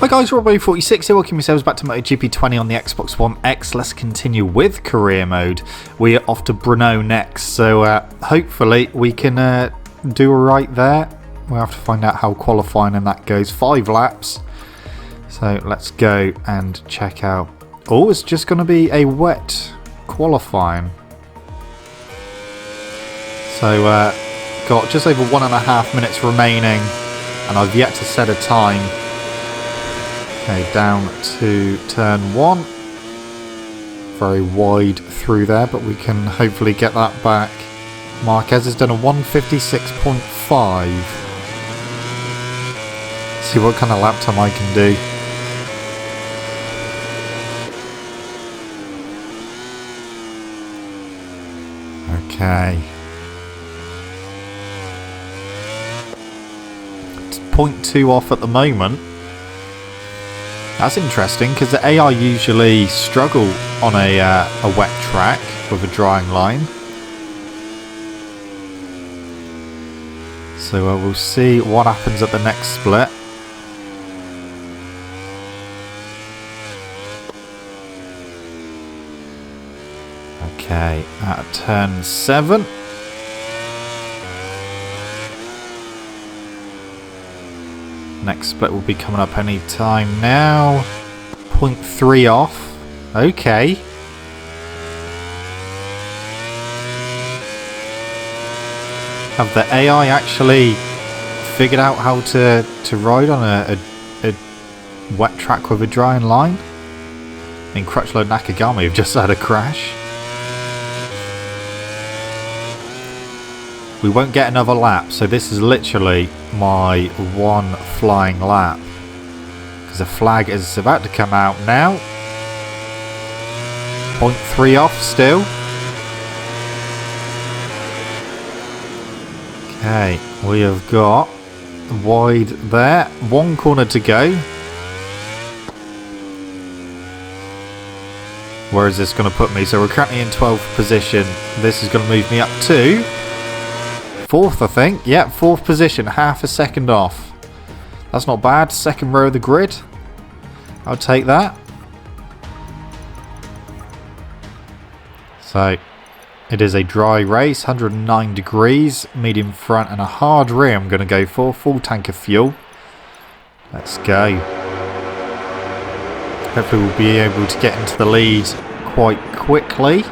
Hi guys, Robbo46 here, welcome yourselves back to MotoGP 20 on the Xbox One X. Let's continue with career mode. We are off to Brno next, so hopefully we can do alright there. We'll have to find out how qualifying and that goes. 5 laps. So let's go and check out. Oh, it's just going to be a wet qualifying. So got just over 1.5 minutes remaining and I've yet to set a time. Okay, down to turn 1. Very wide through there, but we can hopefully get that back. Marquez has done a 156.5. See what kind of lap time I can do. Okay. It's 0.2 off at the moment. That's interesting because the AI usually struggle on a wet track with a drying line. So we'll see what happens at the next split. Okay, at turn 7. Next split will be coming up any time now. 0.3 off. Okay. Have the AI actually figured out how to ride on a wet track with a drying line? I mean, Crutchlow Nakagami have just had a crash. We won't get another lap, so this is literally my one flying lap. Because the flag is about to come out now. 0.3 off still. Okay, we have got wide there. 1 corner to go. Where is this going to put me? So we're currently in 12th position. This is going to move me up to 4th, I think. Yeah, 4th position. Half a second off. That's not bad. 2nd row of the grid. I'll take that. So, it is a dry race. 109 degrees. Medium front and a hard rear I'm going to go for. Full tank of fuel. Let's go. Hopefully we'll be able to get into the lead quite quickly.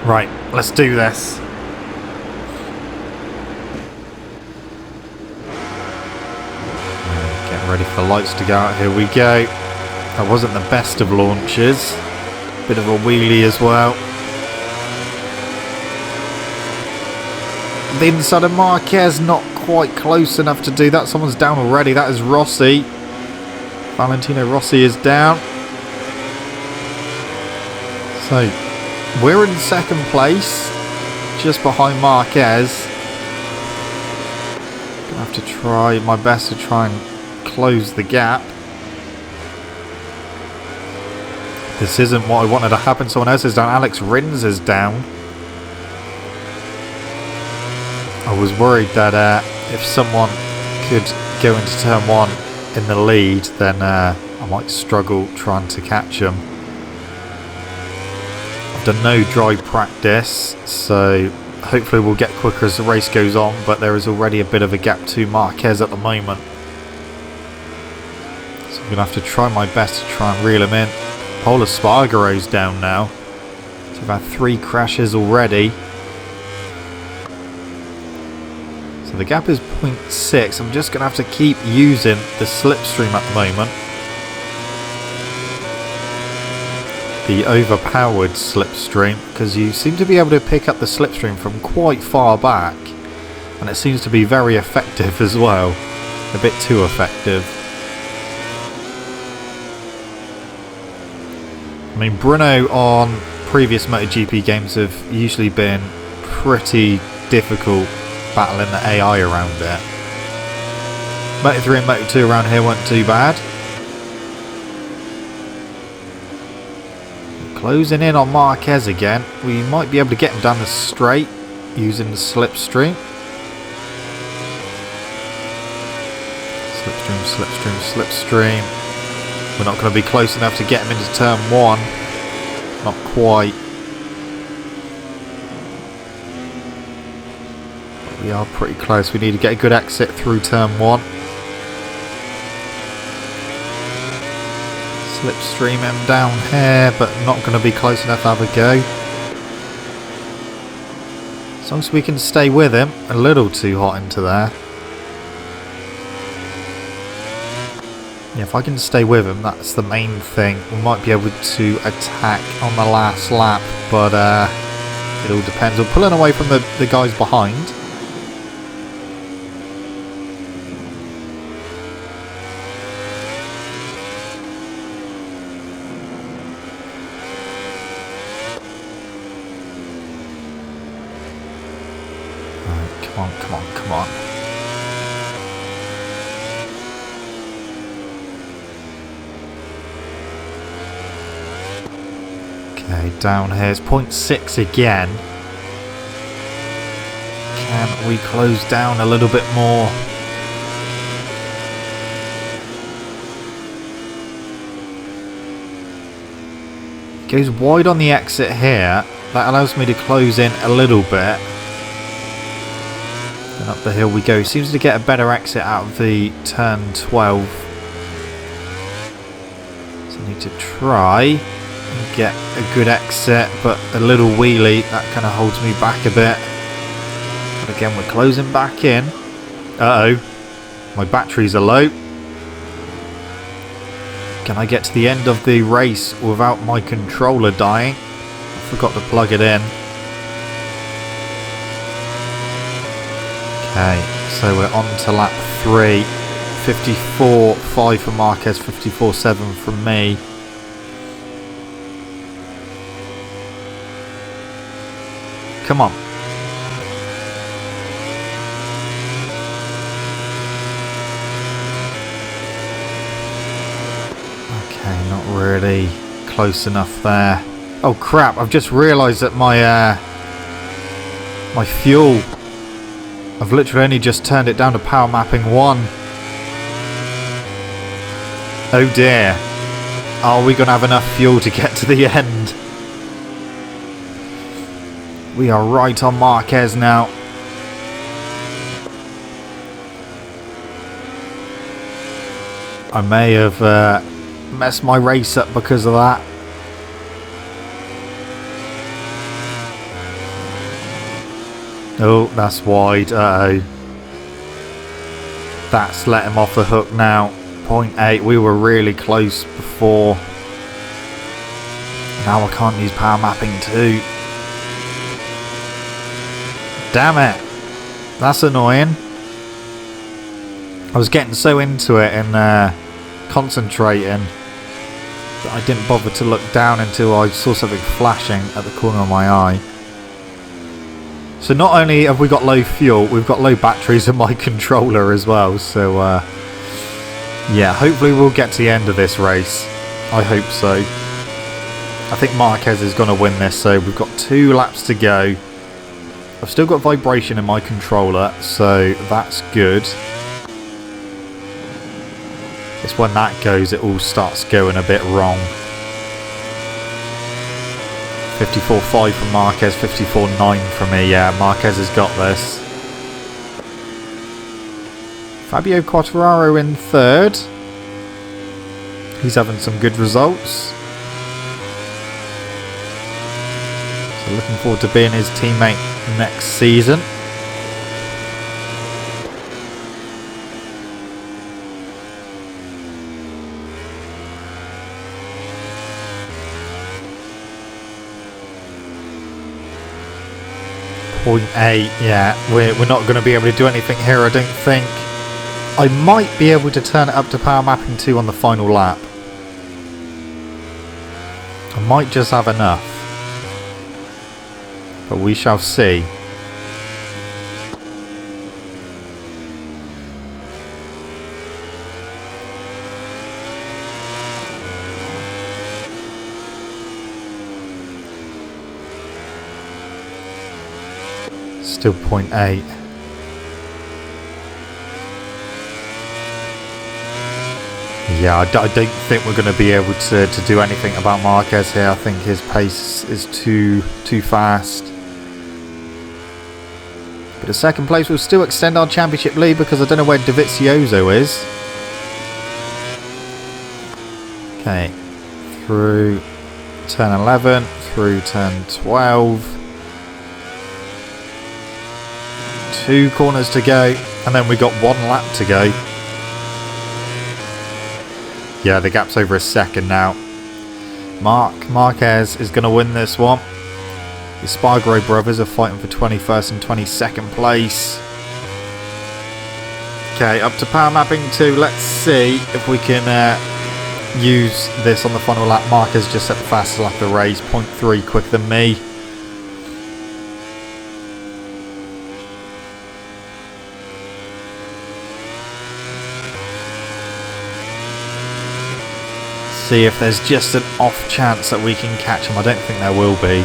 Right, let's do this. Getting ready for lights to go out. Here we go. That wasn't the best of launches. Bit of a wheelie as well. The inside of Marquez, not quite close enough to do that. Someone's down already. That is Rossi. Valentino Rossi is down. So we're in 2nd place, just behind Marquez. Gonna have to try my best to try and close the gap. This isn't what I wanted to happen. Someone else is down. Alex Rins is down. I was worried that if someone could go into turn 1 in the lead, then I might struggle trying to catch them. Done no dry practice, so hopefully we'll get quicker as the race goes on, but there is already a bit of a gap to Marquez at the moment. So I'm going to have to try my best to try and reel him in. Paul Espargaro's down now. So we've had 3 crashes already. So the gap is 0.6. I'm just going to have to keep using the slipstream at the moment. The overpowered slipstream, because you seem to be able to pick up the slipstream from quite far back, and it seems to be very effective as well. A bit too effective. I mean, Brno on previous MotoGP games have usually been pretty difficult battling the AI around it. Moto3 and Moto2 around here weren't too bad. Closing in on Marquez again. We might be able to get him down the straight. using the slipstream. Slipstream, slipstream, slipstream. We're not going to be close enough to get him into turn 1. Not quite. But we are pretty close. We need to get a good exit through turn 1. Slipstream him down here, but not going to be close enough to have a go. As long as we can stay with him. A little too hot into there. Yeah, if I can stay with him, that's the main thing. We might be able to attack on the last lap, but it all depends. We're pulling away from the guys behind. Right, come on, come on, come on. Okay, down here it's 0.6 again. Can we close down a little bit more? Goes wide on the exit here. That allows me to close in a little bit. And up the hill we go. Seems to get a better exit out of the turn 12. So I need to try get a good exit, but a little wheelie that kind of holds me back a bit. But again, we're closing back in. Uh-oh, my batteries are low. Can I get to the end of the race without my controller dying? I forgot to plug it in. Okay, so we're on to lap 3. 54.5 for Marquez, 54.7 from me. Come on. Okay, not really close enough there. Oh crap, I've just realised that my my fuel, I've literally only just turned it down to power mapping 1. Oh dear. Are we going to have enough fuel to get to the end? We are right on Marquez now. I may have messed my race up because of that. Oh, that's wide. Uh-oh. That's let him off the hook now. 0.8. We were really close before. Now I can't use power mapping 2. Damn it. That's annoying. I was getting so into it and concentrating that I didn't bother to look down until I saw something flashing at the corner of my eye. So not only have we got low fuel, we've got low batteries in my controller as well. So yeah, hopefully we'll get to the end of this race. I hope so. I think Marquez is going to win this, so we've got 2 laps to go. I've still got vibration in my controller, so that's good. It's when that goes, it all starts going a bit wrong. 54.5 from Marquez, 54.9 from me. Yeah, Marquez has got this. Fabio Quartararo in 3rd. He's having some good results. So looking forward to being his teammate next season. .8, yeah, we're not going to be able to do anything here, I don't think. I might be able to turn it up to power mapping 2 on the final lap. I might just have enough. But we shall see. Still 0.8. Yeah, I don't think we're going to be able to do anything about Marquez here. I think his pace is too fast. But a second place will still extend our championship lead because I don't know where Dovizioso is. Okay, through turn 11, through turn 12. 2 corners to go, and then we got 1 lap to go. Yeah, the gap's over a second now. Marquez is going to win this one. The Spargaro brothers are fighting for 21st and 22nd place. Okay, up to power mapping 2. Let's see if we can use this on the final lap. Marquez just set the fastest lap of the race, 0.3 quicker than me. See if there's just an off chance that we can catch him. I don't think there will be.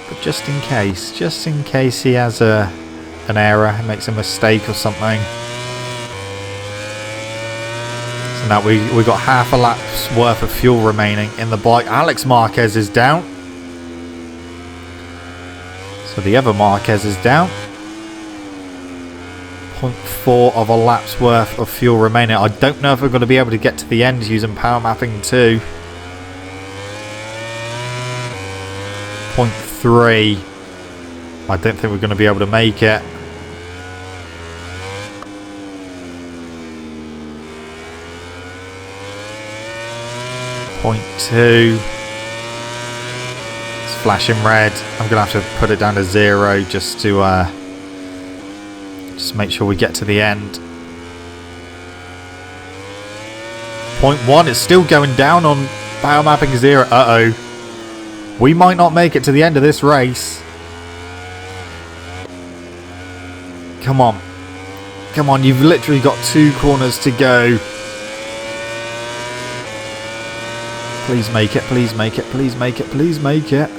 But just in case he has an error, makes a mistake or something. So now we got half a lap's worth of fuel remaining in the bike. Alex Marquez is down. So the other Marquez is down. 0.4 of a lap's worth of fuel remaining. I don't know if we're going to be able to get to the end using power mapping 2. 0.3. I don't think we're going to be able to make it. .2. It's flashing red. I'm going to have to put it down to 0 just to just make sure we get to the end. 0.1. It's still going down on power mapping 0. Uh-oh. We might not make it to the end of this race. Come on. Come on, you've literally got 2 corners to go. Please make it, please make it, please make it, please make it.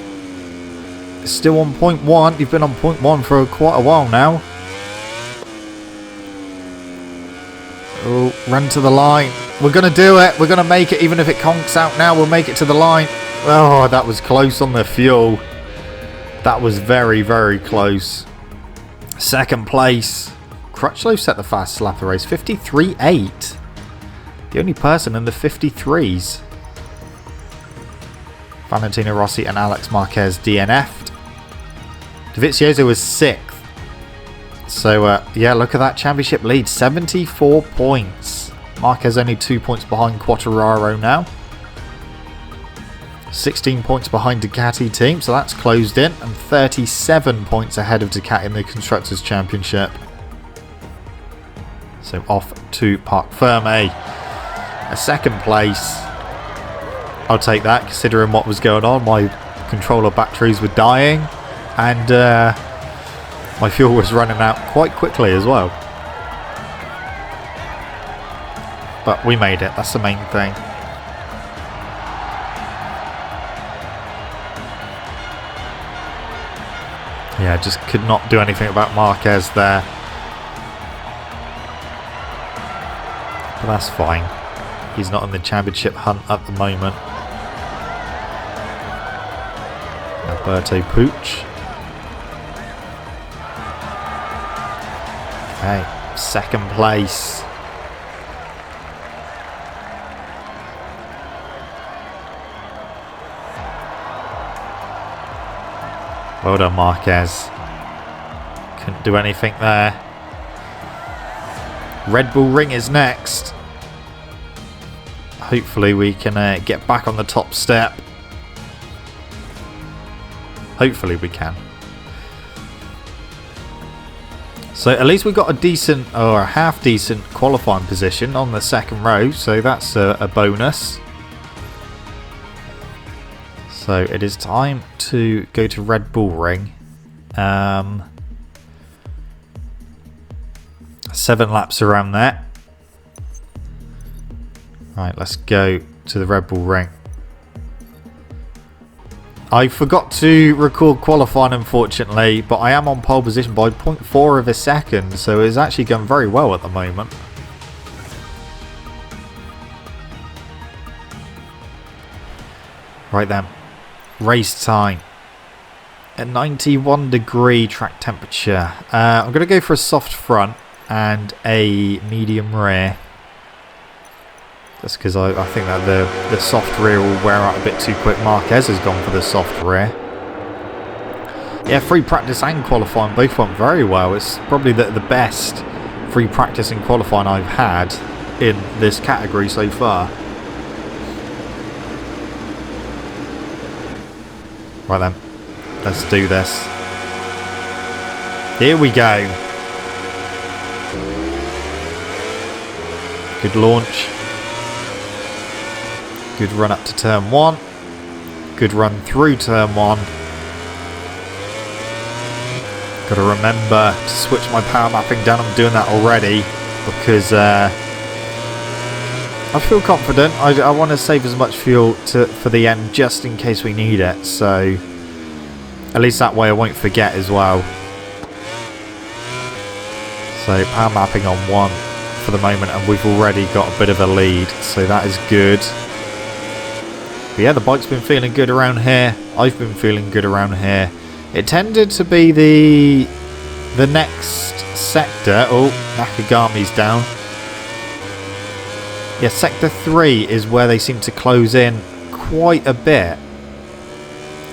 It's still on 0.1. You've been on 0.1 for quite a while now. Oh, run to the line. We're going to do it. We're going to make it. Even if it conks out now, we'll make it to the line. Oh, that was close on the fuel. That was very, very close. Second place. Crutchlow set the fastest lap of the race. 53.8. The only person in the 53s. Valentino Rossi and Alex Marquez DNF'd. Dovizioso was 6th. So, yeah, look at that championship lead. 74 points. Marquez only 2 points behind Quartararo now. 16 points behind Ducati team, so that's closed in. And 37 points ahead of Ducati in the Constructors' Championship. So off to Parc Ferme. A second place. I'll take that, considering what was going on. My controller batteries were dying. And my fuel was running out quite quickly as well. But we made it. That's the main thing. Yeah, just could not do anything about Marquez there. But that's fine. He's not in the championship hunt at the moment. Alberto Puig. Okay, second place. Well done, Marquez. Couldn't do anything there. Red Bull Ring is next. Hopefully we can get back on the top step. Hopefully we can. So at least we got a decent, or a half decent qualifying position on the second row. So that's a bonus. So it is time to go to Red Bull Ring. 7 laps around there. Right, let's go to the Red Bull Ring. I forgot to record qualifying, unfortunately, but I am on pole position by 0.4 of a second, so it's actually going very well at the moment. Right then, race time. At 91 degree track temperature. I'm going to go for a soft front and a medium rear. Just because I think that the soft rear will wear out a bit too quick. Marquez has gone for the soft rear. Yeah, free practice and qualifying both went very well. It's probably the best free practice and qualifying I've had in this category so far. Right then, let's do this. Here we go. Good launch. Good run up to turn 1. Good run through turn 1. Got to remember to switch my power mapping down. I'm doing that already because I feel confident. I want to save as much fuel for the end just in case we need it. So at least that way I won't forget as well. So power mapping on 1 for the moment, and we've already got a bit of a lead. So that is good. But yeah, the bike's been feeling good around here. I've been feeling good around here. It tended to be the next sector. Oh, Nakagami's down. Yeah, sector 3 is where they seem to close in quite a bit.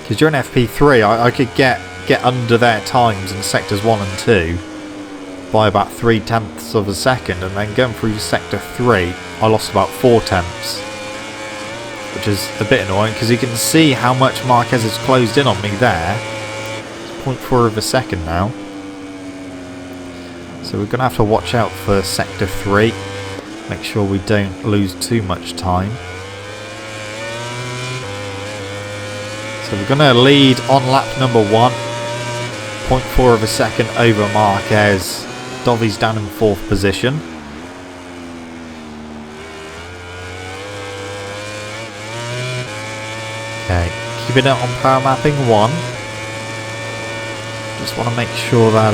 Because during FP3, I could get under their times in sectors 1 and 2 by about 0.3 of a second, and then going through sector 3, I lost about 0.4. Which is a bit annoying because you can see how much Marquez has closed in on me there. It's 0.4 of a second now. So we're going to have to watch out for sector 3. Make sure we don't lose too much time. So we're going to lead on lap number 1. 0.4 of a second over Marquez. Dovy's down in 4th position. Okay, keeping it on power mapping 1. Just want to make sure that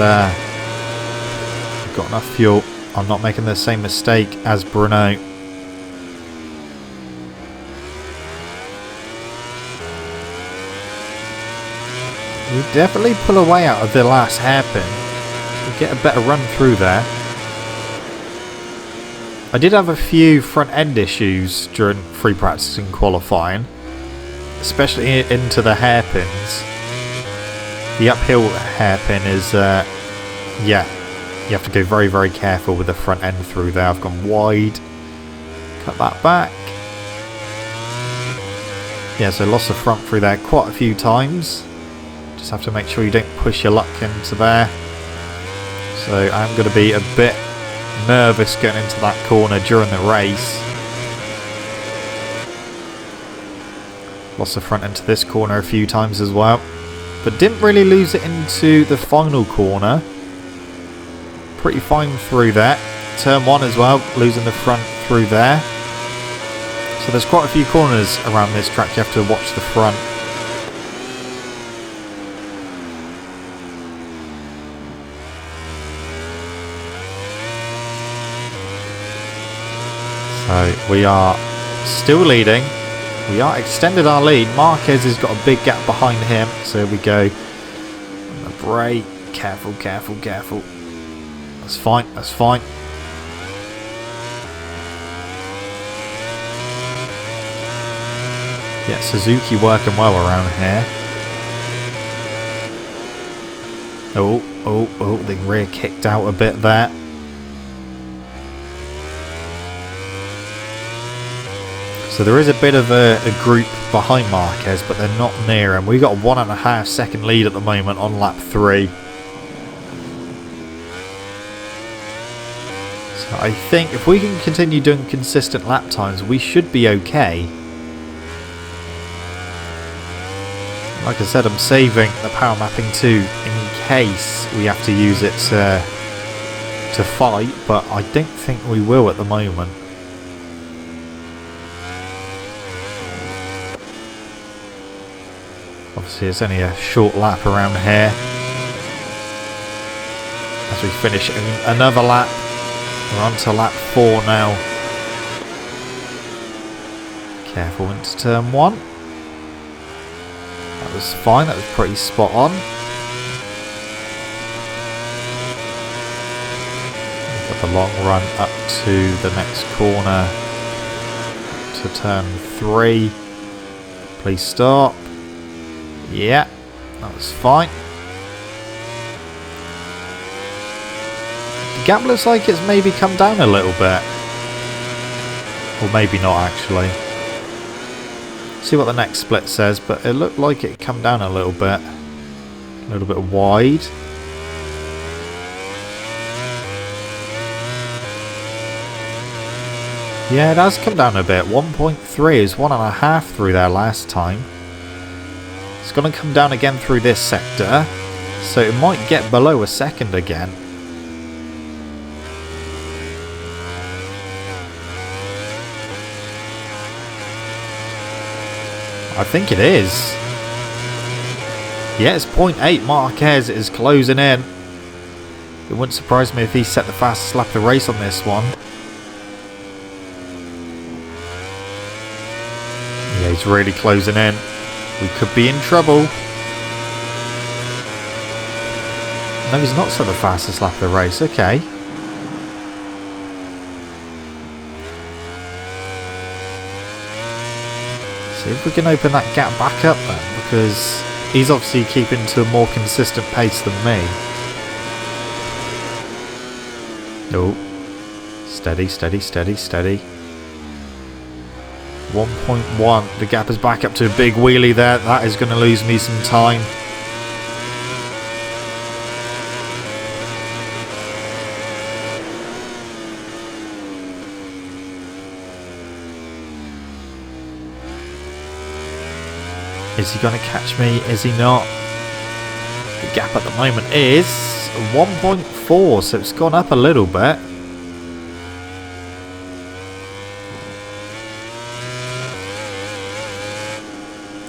we've got enough fuel. I'm not making the same mistake as Brno. We definitely pull away out of the last hairpin. We get a better run through there. I did have a few front end issues during free practice and qualifying. Especially into the hairpins. The uphill hairpin is, yeah, you have to go very, very careful with the front end through there. I've gone wide. Cut that back. Yeah, so lost the front through there quite a few times. Just have to make sure you don't push your luck into there. So I'm going to be a bit nervous going into that corner during the race. Lost the front into this corner a few times as well. But didn't really lose it into the final corner. Pretty fine through there. Turn 1 as well, losing the front through there. So there's quite a few corners around this track. You have to watch the front. So we are still leading. We are extended our lead. Marquez has got a big gap behind him. So we go on the brake. Careful, careful, careful. That's fine, that's fine. Yeah, Suzuki working well around here. Oh, the rear kicked out a bit there. So there is a bit of a group behind Marquez, but they're not near him. We've got a 1.5 second lead at the moment on lap 3. So I think if we can continue doing consistent lap times, we should be okay. Like I said, I'm saving the power mapping 2 in case we have to use it to fight, but I don't think we will at the moment. Obviously it's only a short lap around here. As we finish another lap. We're on to lap 4 now. Careful into turn 1. That was fine, that was pretty spot on. We've got the long run up to the next corner. To turn 3. Please stop. Yeah, that was fine. The gap looks like it's maybe come down a little bit. Or maybe not actually. See what the next split says, but it looked like it come down a little bit. A little bit wide. Yeah, it has come down a bit. 1.3 is 1.5 through there last time. It's going to come down again through this sector, so it might get below a second again. I think it is. Yeah, it's 0.8. Marquez is closing in. It wouldn't surprise me if he set the fastest lap of the race on this one. Yeah, he's really closing in. We could be in trouble. No, he's not set the fastest lap of the race. Okay. See if we can open that gap back up then, because he's obviously keeping to a more consistent pace than me. Oh. Steady, steady, steady, steady. 1.1. The gap is back up to a big wheelie there. That is going to lose me some time. Is he going to catch me? Is he not? The gap at the moment is 1.4, so it's gone up a little bit.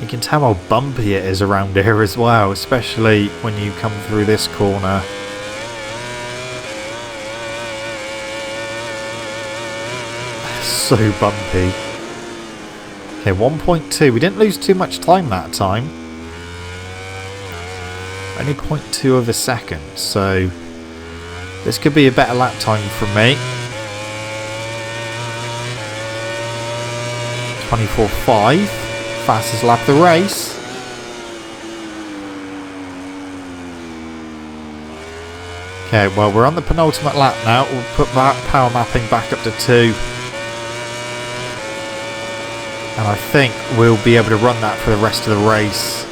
You can tell how bumpy it is around here as well, especially when you come through this corner. So bumpy. Okay, 1.2. We didn't lose too much time that time. Only 0.2 of a second, so this could be a better lap time for me. 24.5. Fastest lap of the race. Okay, well, we're on the penultimate lap now. We'll put that power mapping back up to 2. And I think we'll be able to run that for the rest of the race.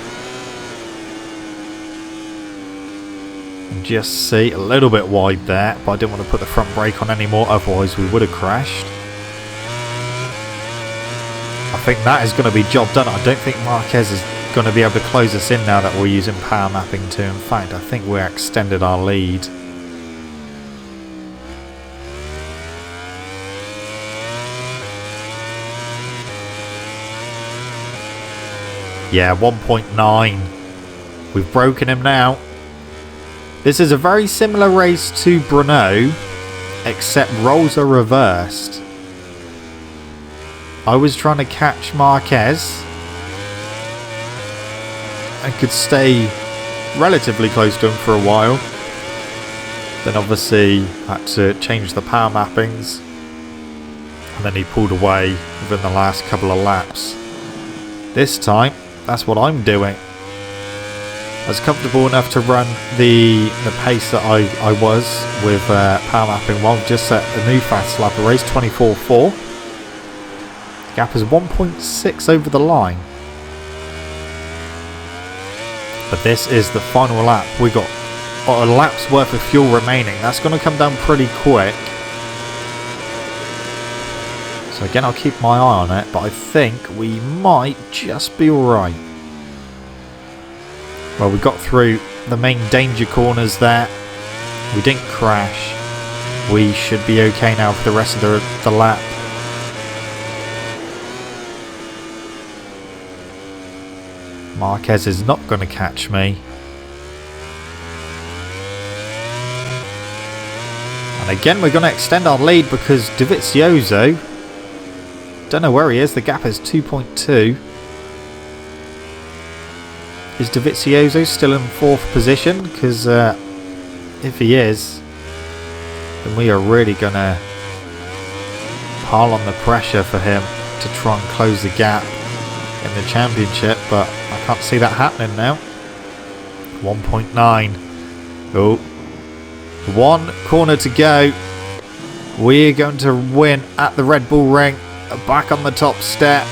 And just see, a little bit wide there, but I didn't want to put the front brake on anymore, otherwise we would have crashed. I think that is going to be job done. I don't think Marquez is going to be able to close us in now that we're using power mapping too. In fact, I think we extended our lead. Yeah, 1.9. We've broken him now. This is a very similar race to Brno, except roles are reversed. I was trying to catch Marquez and could stay relatively close to him for a while. Then obviously had to change the power mappings, and then he pulled away within the last couple of laps. This time, that's what I'm doing. I was comfortable enough to run the pace that I was with power mapping while just set a new fast lap of race, 24.4. Gap is 1.6 over the line. But this is the final lap. We got a lap's worth of fuel remaining. That's going to come down pretty quick. So again, I'll keep my eye on it, but I think we might just be alright. Well, we got through the main danger corners there. We didn't crash. We should be okay now for the rest of the lap. Marquez is not going to catch me. And again, we're going to extend our lead because Dovizioso, don't know where he is. The gap is 2.2. Is Dovizioso still in 4th position? Because if he is, then we are really going to pile on the pressure for him to try and close the gap in the championship, but I can't see that happening now. 1.9. Oh, 1 corner to go. We're going to win at the Red Bull Ring. Back on the top step.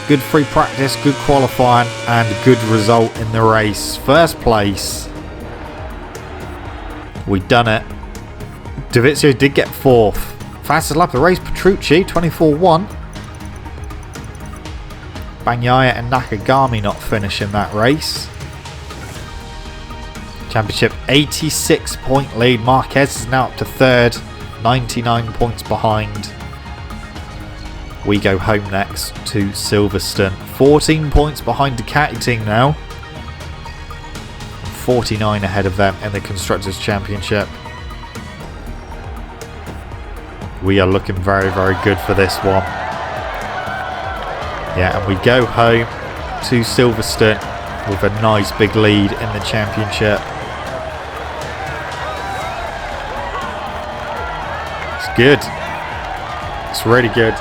Good free practice, good qualifying, and good result in the race. First place. We done it. Dovizioso did get 4th. Fastest lap of the race, Petrucci, 24.1. Bagnaia and Nakagami not finishing that race. Championship 86 point lead. Marquez is now up to 3rd, 99 points behind. We go home next to Silverstone. 14 points behind Ducati team now. 49 ahead of them in the Constructors' Championship. We are looking very, very good for this one. Yeah, and we go home to Silverstone with a nice big lead in the championship. It's good. It's really good.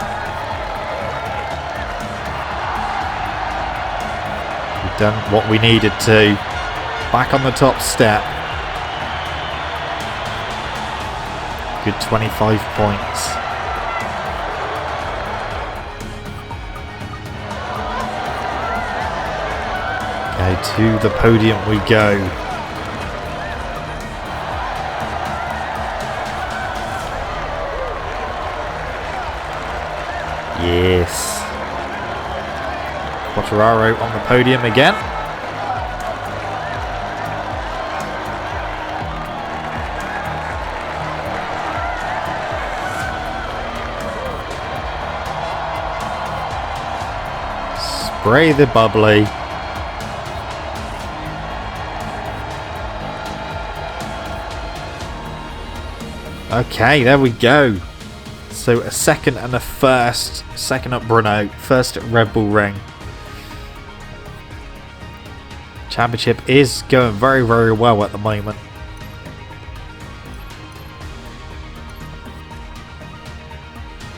We've done what we needed to. Back on the top step. Good 25 points. Okay, to the podium we go. Yes. Quartararo on the podium again. Spray the bubbly. Okay, there we go. So a second and a first. Second at Brno, first at Red Bull Ring. Championship is going very, very well at the moment.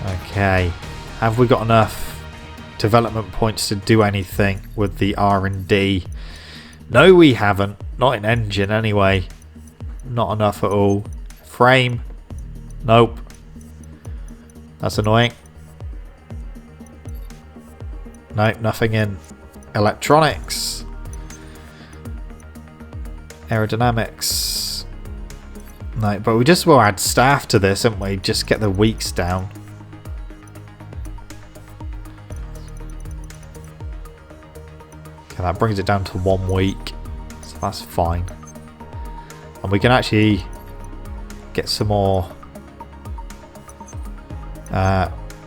Okay, have we got enough development points to do anything with the R&D? No, we haven't. Not in engine anyway. Not enough at all. Frame. Nope. That's annoying. Nope, nothing in electronics. Aerodynamics. No, but we just will add staff to this, haven't we? Just get the weeks down. Okay, that brings it down to 1 week. So that's fine. And we can actually get some more.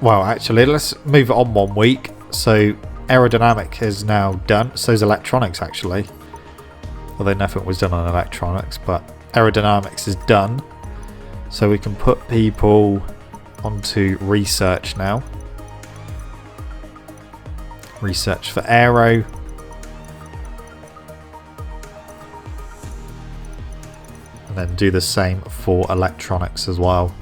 Well, actually, let's move it on 1 week. So aerodynamic is now done. So is electronics, actually. Although nothing was done on electronics, but aerodynamics is done. So we can put people onto research now. Research for aero. And then do the same for electronics as well.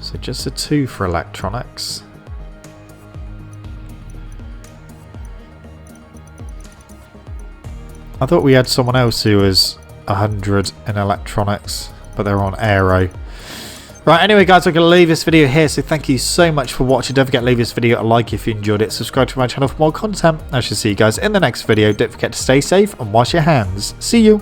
So just a 2 for electronics. I thought we had someone else who was 100 in electronics, but they're on aero. Right, anyway guys, I'm going to leave this video here, so thank you so much for watching. Don't forget to leave this video a like if you enjoyed it. Subscribe to my channel for more content. I shall see you guys in the next video. Don't forget to stay safe and wash your hands. See you!